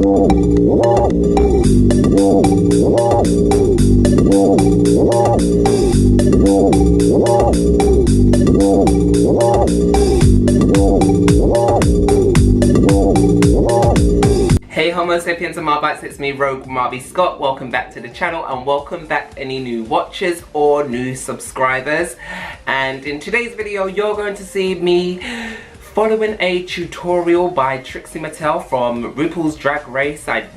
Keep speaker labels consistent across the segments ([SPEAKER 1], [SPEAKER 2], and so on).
[SPEAKER 1] Hey Homo sapiens and Marbites, it's me Rogue Marby Scott. Welcome back to the channel and welcome back any new watchers or new subscribers. And in today's video you're going to see me following a tutorial by Trixie Mattel from RuPaul's Drag Race. I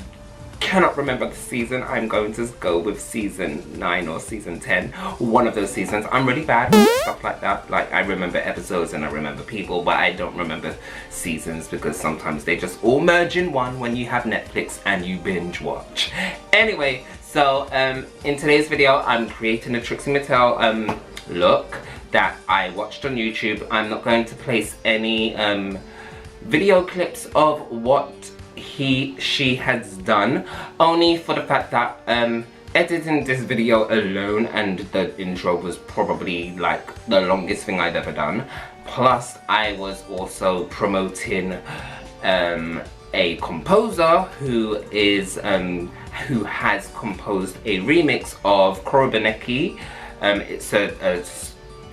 [SPEAKER 1] cannot remember the season. I'm going to go with season 9 or season 10, one of those seasons. I'm really bad with stuff like that. Like, I remember episodes and I remember people, but I don't remember seasons because sometimes they just all merge in one when you have Netflix and you binge watch. Anyway, so in today's video I'm creating a Trixie Mattel look that I watched on YouTube. I'm not going to place any video clips of what she has done, only for the fact that editing this video alone, and the intro was probably like the longest thing I'd ever done, plus I was also promoting a composer who has composed a remix of Korobaneki. It's a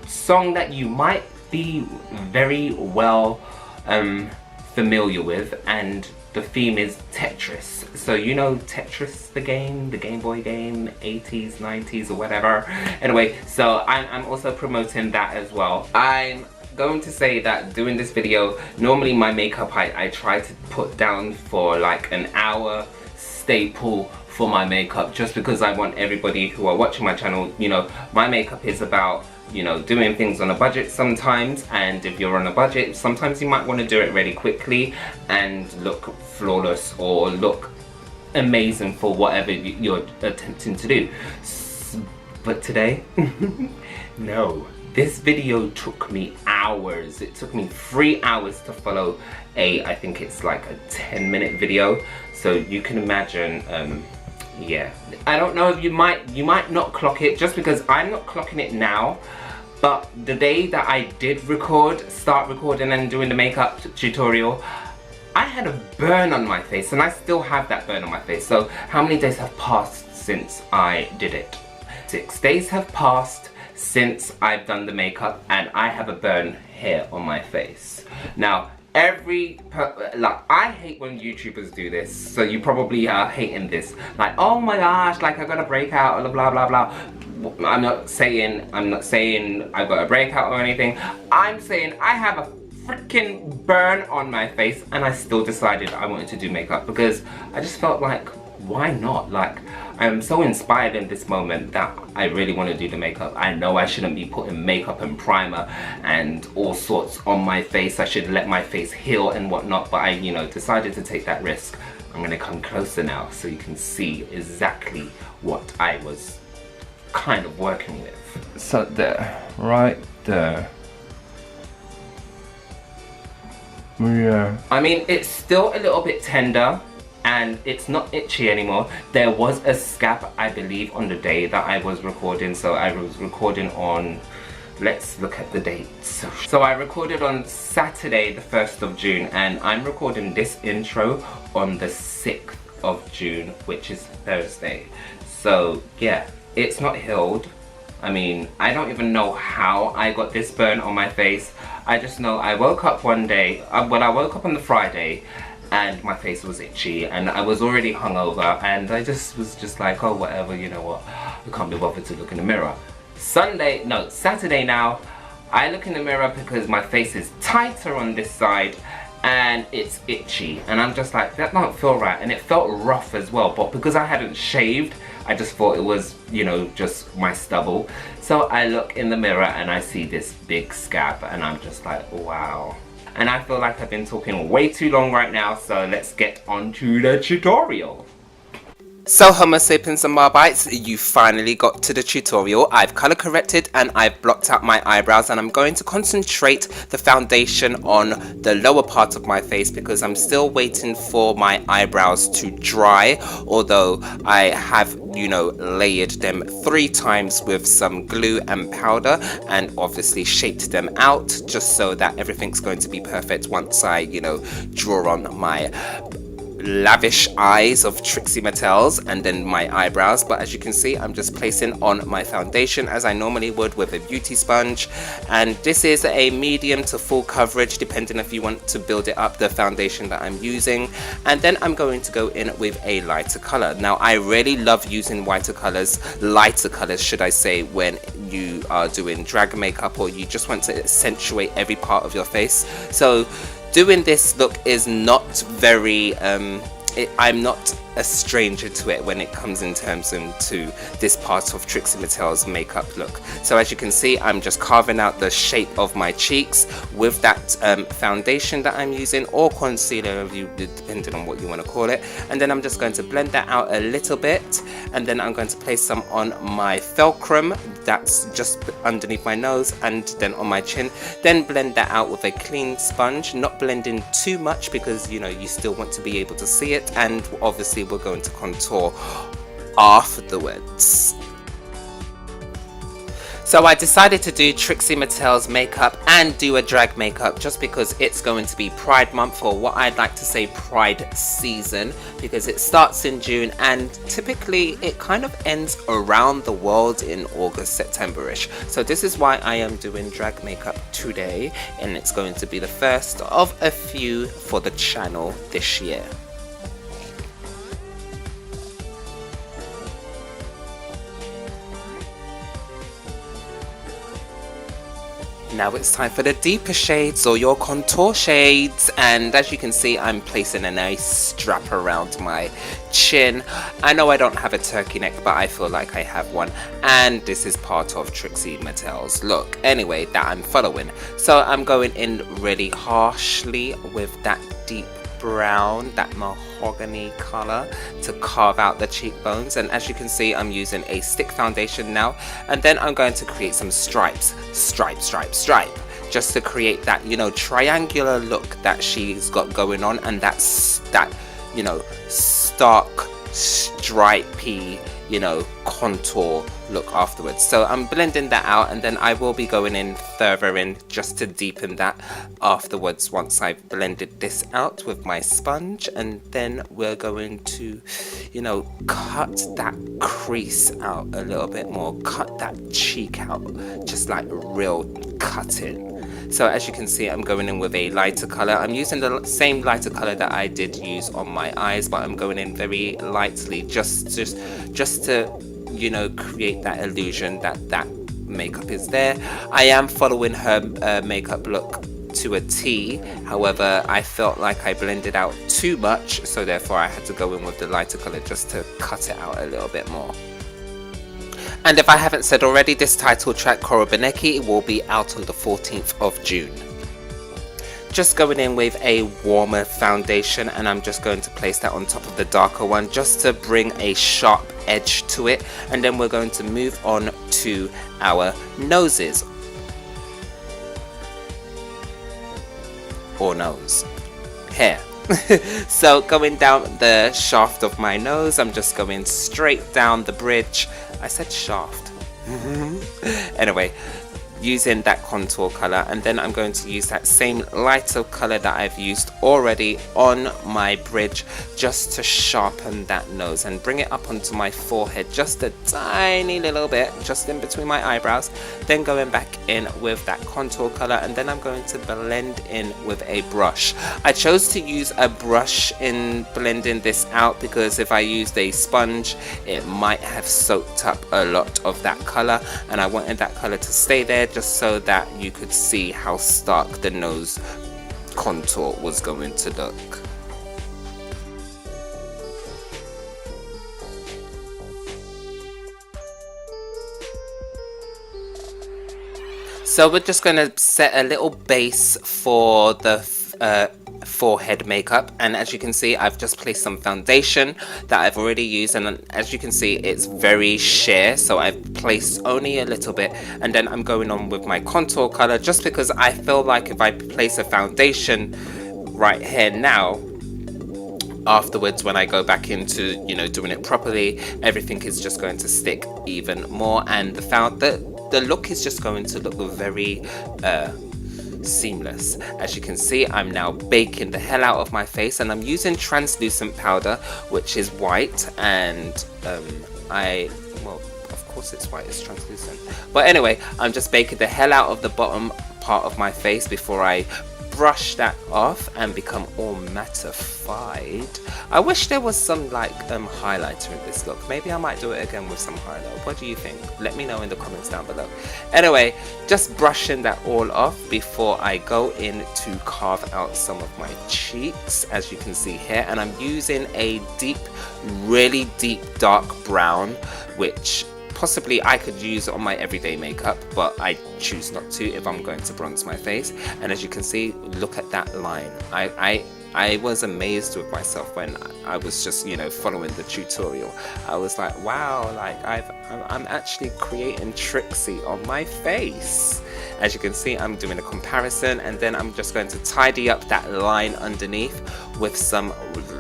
[SPEAKER 1] song that you might be very well familiar with, and the theme is Tetris. So you know Tetris, the Game Boy game, 80s, 90s or whatever. Anyway, so I'm also promoting that as well. I'm going to say that doing this video, normally my makeup I try to put down for like an hour staple for my makeup, just because I want everybody who are watching my channel, you know, my makeup is about, you know, doing things on a budget sometimes, and if you're on a budget, sometimes you might want to do it really quickly and look flawless or look amazing for whatever you're attempting to do. But today, no. This video took me hours. It took me 3 hours to follow I think it's like a 10-minute video. So you can imagine, yeah. I don't know if you might not clock it, just because I'm not clocking it now. But the day that I did start recording and doing the makeup tutorial, I had a burn on my face, and I still have that burn on my face. So how many days have passed since I did it? 6 days have passed since I've done the makeup, and I have a burn here on my face. Now, I hate when YouTubers do this, so you probably are hating this. Like, oh my gosh, like I got a breakout, blah blah blah. I'm not saying I got a breakout or anything. I'm saying I have a freaking burn on my face, and I still decided I wanted to do makeup because I just felt like, why not? Like, I'm so inspired in this moment that I really want to do the makeup. I know I shouldn't be putting makeup and primer and all sorts on my face. I should let my face heal and whatnot, but I, you know, decided to take that risk. I'm going to come closer now so you can see exactly what I was kind of working with. So there, right there. Yeah. I mean, it's still a little bit tender and it's not itchy anymore. There was a scab, I believe, on the day that I was recording. So I was recording on, let's look at the dates. So I recorded on Saturday the 1st of June, and I'm recording this intro on the 6th of June, which is Thursday. So yeah, it's not healed. I mean, I don't even know how I got this burn on my face. I just know I woke up one day, I woke up on the Friday, and my face was itchy, and I was already hungover, and I just was just like, oh whatever, you know what, I can't be bothered to look in the mirror. Saturday now, I look in the mirror because my face is tighter on this side and it's itchy, and I'm just like, that don't feel right, and it felt rough as well, but because I hadn't shaved, I just thought it was, you know, just my stubble. So I look in the mirror and I see this big scab, and I'm just like, wow. And I feel like I've been talking way too long right now, so let's get on to the tutorial. So Homo sapiens and Marbites, you finally got to the tutorial. I've color corrected and I've blocked out my eyebrows, and I'm going to concentrate the foundation on the lower part of my face because I'm still waiting for my eyebrows to dry, although I have, you know, layered them 3 times with some glue and powder and obviously shaped them out just so that everything's going to be perfect once I, you know, draw on my lavish eyes of Trixie Mattel's and then my eyebrows. But as you can see, I'm just placing on my foundation as I normally would with a beauty sponge, and this is a medium to full coverage depending if you want to build it up, the foundation that I'm using. And then I'm going to go in with a lighter color. Now I really love using lighter colors should I say, when you are doing drag makeup or you just want to accentuate every part of your face. So doing this look is not very I'm not a stranger to it when it comes in terms into this part of Trixie Mattel's makeup look. So as you can see, I'm just carving out the shape of my cheeks with that foundation that I'm using, or concealer, depending on what you want to call it. And then I'm just going to blend that out a little bit, and then I'm going to place some on my fulcrum, that's just underneath my nose, and then on my chin. Then blend that out with a clean sponge, not blending too much because you know you still want to be able to see it, and obviously we're going to contour afterwards. So I decided to do Trixie Mattel's makeup and do a drag makeup just because it's going to be Pride Month, or what I'd like to say Pride season, because it starts in June and typically it kind of ends around the world in August, September-ish. So this is why I am doing drag makeup today, and it's going to be the first of a few for the channel this year. Now it's time for the deeper shades, or your contour shades, and as you can see, I'm placing a nice strap around my chin. I know I don't have a turkey neck, but I feel like I have one, and this is part of Trixie Mattel's look anyway that I'm following. So I'm going in really harshly with that deep brown, that mahogany color, to carve out the cheekbones. And as you can see, I'm using a stick foundation now, and then I'm going to create some stripes, stripe, just to create that, you know, triangular look that she's got going on, and that's that, you know, stark stripey, you know, contour look afterwards. So I'm blending that out, and then I will be going in further in just to deepen that afterwards once I've blended this out with my sponge. And then we're going to, you know, cut that crease out a little bit more, cut that cheek out, just like real cutting. So as you can see, I'm going in with a lighter color. I'm using the same lighter color that I did use on my eyes, but I'm going in very lightly, just to, you know, create that illusion that makeup is there. I am following her makeup look to a T. However, I felt like I blended out too much, so therefore I had to go in with the lighter color just to cut it out a little bit more. And if I haven't said already, this title track, Koroboneki, will be out on the 14th of June. Just going in with a warmer foundation, and I'm just going to place that on top of the darker one just to bring a sharp edge to it. And then we're going to move on to our noses. Or nose. Hair. So going down the shaft of my nose, I'm just going straight down the bridge. I said shaft. Anyway, using that contour color, and then I'm going to use that same lighter color that I've used already on my bridge just to sharpen that nose and bring it up onto my forehead just a tiny little bit, just in between my eyebrows. Then going back in with that contour color, and then I'm going to blend in with a brush. I chose to use a brush in blending this out because if I used a sponge, it might have soaked up a lot of that color, and I wanted that color to stay there just so that you could see how stark the nose contour was going to look. So we're just going to set a little base for the forehead makeup, and as you can see, I've just placed some foundation that I've already used, and as you can see, it's very sheer, so I've placed only a little bit, and then I'm going on with my contour color just because I feel like if I place a foundation right here now, afterwards when I go back into, you know, doing it properly, everything is just going to stick even more, and the look is just going to look very seamless. As you can see, I'm now baking the hell out of my face, and I'm using translucent powder, which is white, and well, of course it's white, it's translucent. But anyway, I'm just baking the hell out of the bottom part of my face before I brush that off and become all mattified. I wish there was some like highlighter in this look. Maybe I might do it again with some highlight. What do you think? Let me know in the comments down below. Anyway, just brushing that all off before I go in to carve out some of my cheeks, as you can see here. And I'm using a deep, really deep dark brown, which possibly I could use on my everyday makeup, but I choose not to if I'm going to bronze my face. And as you can see, look at that line. I was amazed with myself when I was just, you know, following the tutorial. I was like, wow, like I'm actually creating Trixie on my face. As you can see, I'm doing a comparison, and then I'm just going to tidy up that line underneath with some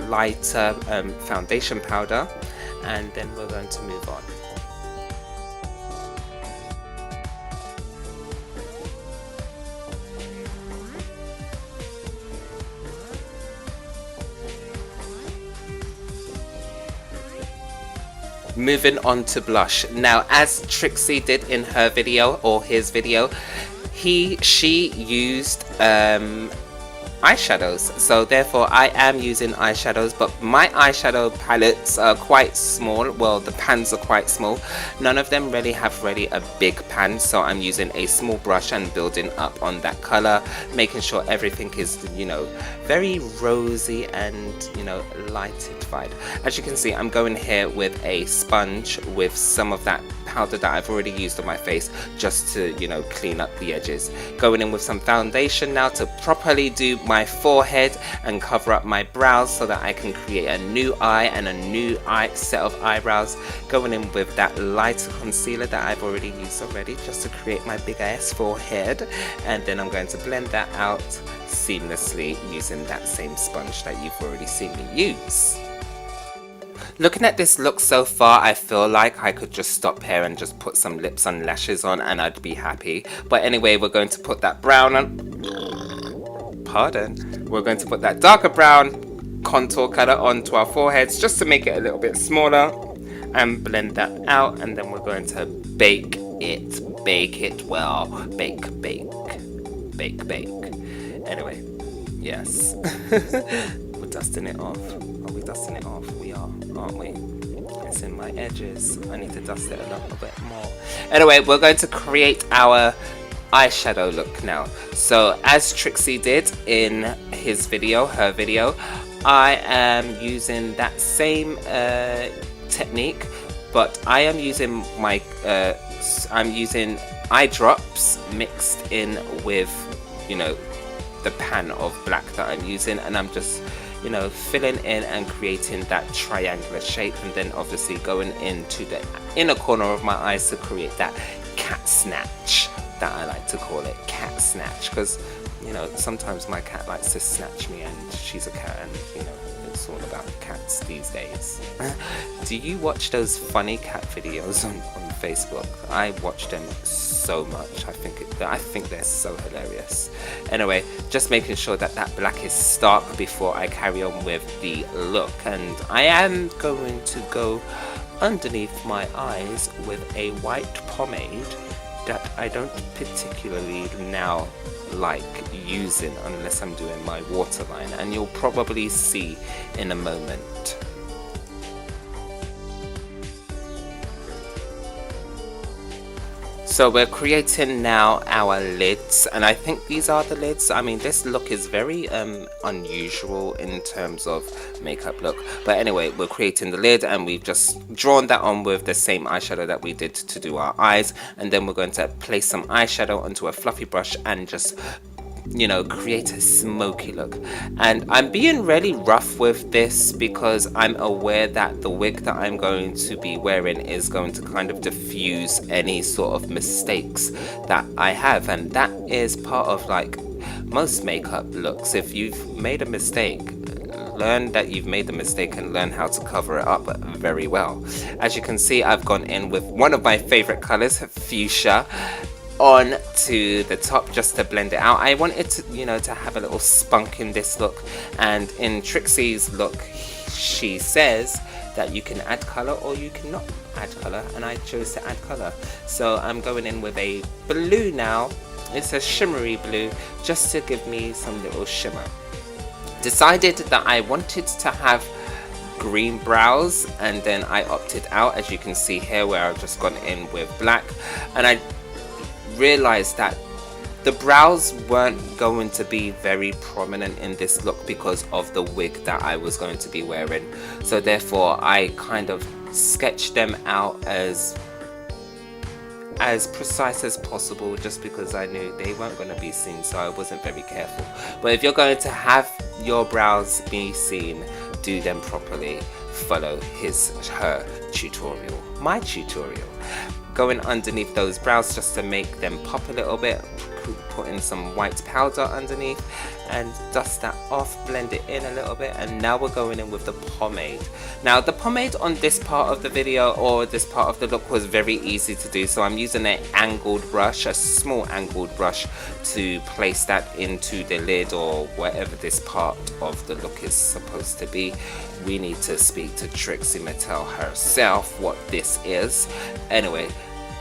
[SPEAKER 1] lighter foundation powder, and then we're going to move on. Moving on to blush. Now, as Trixie did in her video, or his video, she used eyeshadows, so therefore I am using eyeshadows, but my eyeshadow palettes are quite small. Well, the pans are quite small. None of them really have a big pan, so I'm using a small brush and building up on that color, making sure everything is, you know, very rosy and, you know, lightified. As you can see, I'm going here with a sponge with some of that powder that I've already used on my face, just to, you know, clean up the edges. Going in with some foundation now to properly do my forehead and cover up my brows so that I can create a new eye and a new set of eyebrows. Going in with that lighter concealer that I've already used just to create my big ass forehead, and then I'm going to blend that out seamlessly using that same sponge that you've already seen me use. Looking at this look so far, I feel like I could just stop here and just put some lips and lashes on and I'd be happy. But anyway, we're going to put that brown on. Pardon. We're going to put that darker brown contour color onto our foreheads just to make it a little bit smaller, and blend that out, and then we're going to bake it. Bake it well. Bake, bake. Bake, bake. Anyway, yes. We're dusting it off. Are we dusting it off? We are, aren't we? It's in my edges. I need to dust it a little bit more. Anyway, we're going to create our eyeshadow look now. So as Trixie did in his video, her video, I am using that same technique, but I am using my I'm using eye drops mixed in with, you know, the pan of black that I'm using, and I'm just, you know, filling in and creating that triangular shape, and then obviously going into the inner corner of my eyes to create that cat snatch that I like to call it, cat snatch, because, you know, sometimes my cat likes to snatch me, and she's a cat, and, you know, it's all about cats these days. Do you watch those funny cat videos on Facebook? I watch them so much. I think they're so hilarious. Anyway, just making sure that that black is stark before I carry on with the look, and I am going to go underneath my eyes with a white pomade that I don't particularly now like using unless I'm doing my waterline, and you'll probably see in a moment. So we're creating now our lids, and I think these are the lids. I mean, this look is very unusual in terms of makeup look, but anyway, we're creating the lid, and we've just drawn that on with the same eyeshadow that we did to do our eyes, and then we're going to place some eyeshadow onto a fluffy brush and just, you know, create a smoky look. And I'm being really rough with this because I'm aware that the wig that I'm going to be wearing is going to kind of diffuse any sort of mistakes that I have, and that is part of like most makeup looks. If you've made a mistake, learn that you've made the mistake and learn how to cover it up very well. As you can see, I've gone in with one of my favorite colors, fuchsia, on to the top just to blend it out. I wanted to, you know, to have a little spunk in this look, and in Trixie's look she says that you can add color or you cannot add color, and I chose to add color. So I'm going in with a blue now. It's a shimmery blue, just to give me some little shimmer. Decided that I wanted to have green brows, and then I opted out, as you can see here, where I've just gone in with black, and I realized that the brows weren't going to be very prominent in this look because of the wig that I was going to be wearing. So therefore I kind of sketched them out as precise as possible, just because I knew they weren't going to be seen, so I wasn't very careful. But if you're going to have your brows be seen, do them properly. Follow her tutorial, my tutorial. Going underneath those brows just to make them pop a little bit, put in some white powder underneath and dust that off, blend it in a little bit, and now we're going in with the pomade. Now the pomade on this part of the video, or this part of the look, was very easy to do, so I'm using an angled brush, a small angled brush, to place that into the lid or wherever this part of the look is supposed to be. We need to speak to Trixie Mattel herself what this is. Anyway,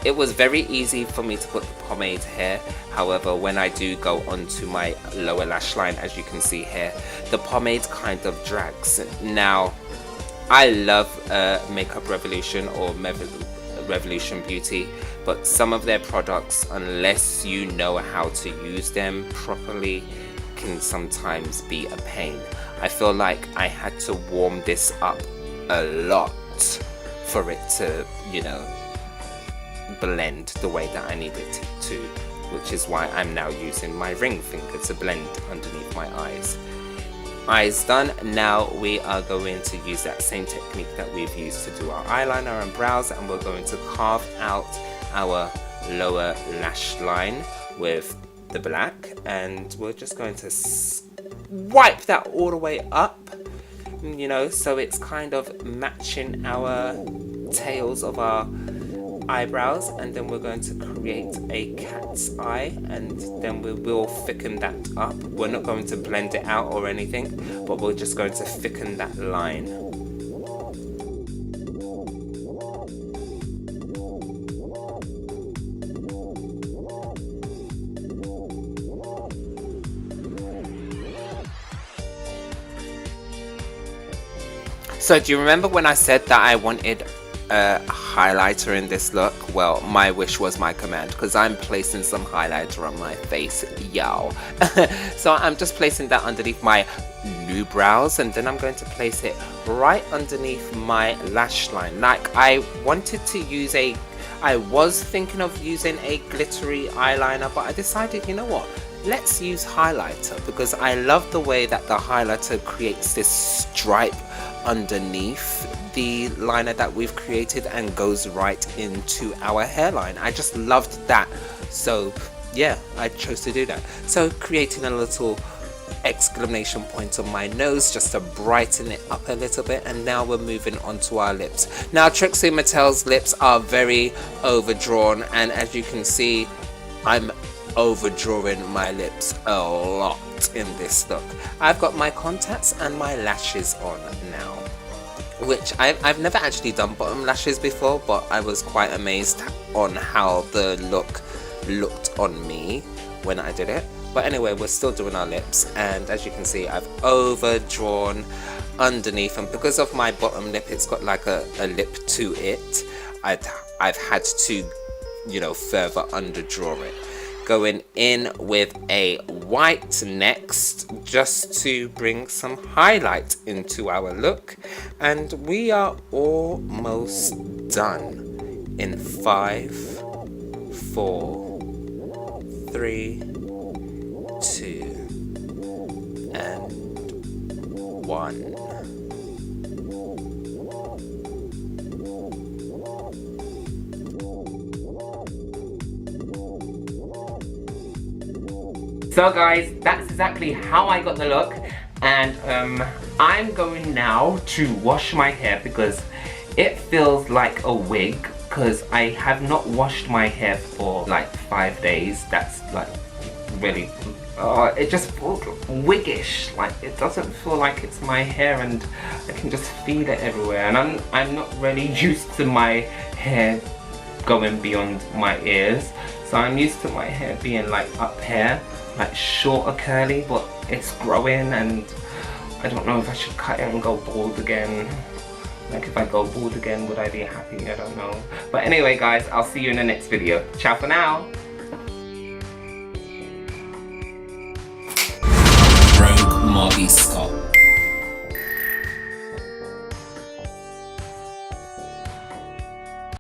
[SPEAKER 1] it was very easy for me to put the pomade here. However, when I do go onto my lower lash line, as you can see here, the pomade kind of drags. Now, I love Makeup Revolution or Revolution Beauty, but some of their products, unless you know how to use them properly, can sometimes be a pain. I feel like I had to warm this up a lot for it to, you know, blend the way that I need it to, which is why I'm now using my ring finger to blend underneath my eyes. Eyes done. Now we are going to use that same technique that we've used to do our eyeliner and brows, and we're going to carve out our lower lash line with the black, and we're just going to wipe that all the way up, you know, so it's kind of matching our tails of our eyebrows. And then we're going to create a cat's eye, and then we will thicken that up. We're not going to blend it out or anything, but we're just going to thicken that line. So do you remember when I said that I wanted a highlighter in this look? Well, my wish was my command, because I'm placing some highlighter on my face, y'all. So I'm just placing that underneath my new brows, and then I'm going to place it right underneath my lash line. Like, I wanted to use I was thinking of using a glittery eyeliner, but I decided, you know what? Let's use highlighter, because I love the way that the highlighter creates this stripe underneath the liner that we've created and goes right into our hairline. I just loved that, so yeah, I chose to do that. So creating a little exclamation point on my nose just to brighten it up a little bit, and now we're moving on to our lips. Now Trixie Mattel's lips are very overdrawn, and as you can see, I'm overdrawing my lips a lot in this look. I've got my contacts and my lashes on now, which I've never actually done bottom lashes before, but I was quite amazed on how the look looked on me when I did it. But anyway, we're still doing our lips, and as you can see, I've overdrawn underneath, and because of my bottom lip, it's got like a lip to it, I've had to, you know, further underdraw it. Going in with a white next, just to bring some highlight into our look, and we are almost done in 5, 4, 3, 2, and 1. So guys, that's exactly how I got the look, and I'm going now to wash my hair because it feels like a wig because I have not washed my hair for like 5 days. That's like really, it just feels wiggish. Like it doesn't feel like it's my hair, and I can just feel it everywhere. And I'm not really used to my hair going beyond my ears, so I'm used to my hair being like up here, like short or curly, but it's growing, and I don't know if I should cut it and go bald again. Like if I go bald again, would I be happy? I don't know. But anyway guys, I'll see you in the next video. Ciao for now.
[SPEAKER 2] Rogue Molly Scott.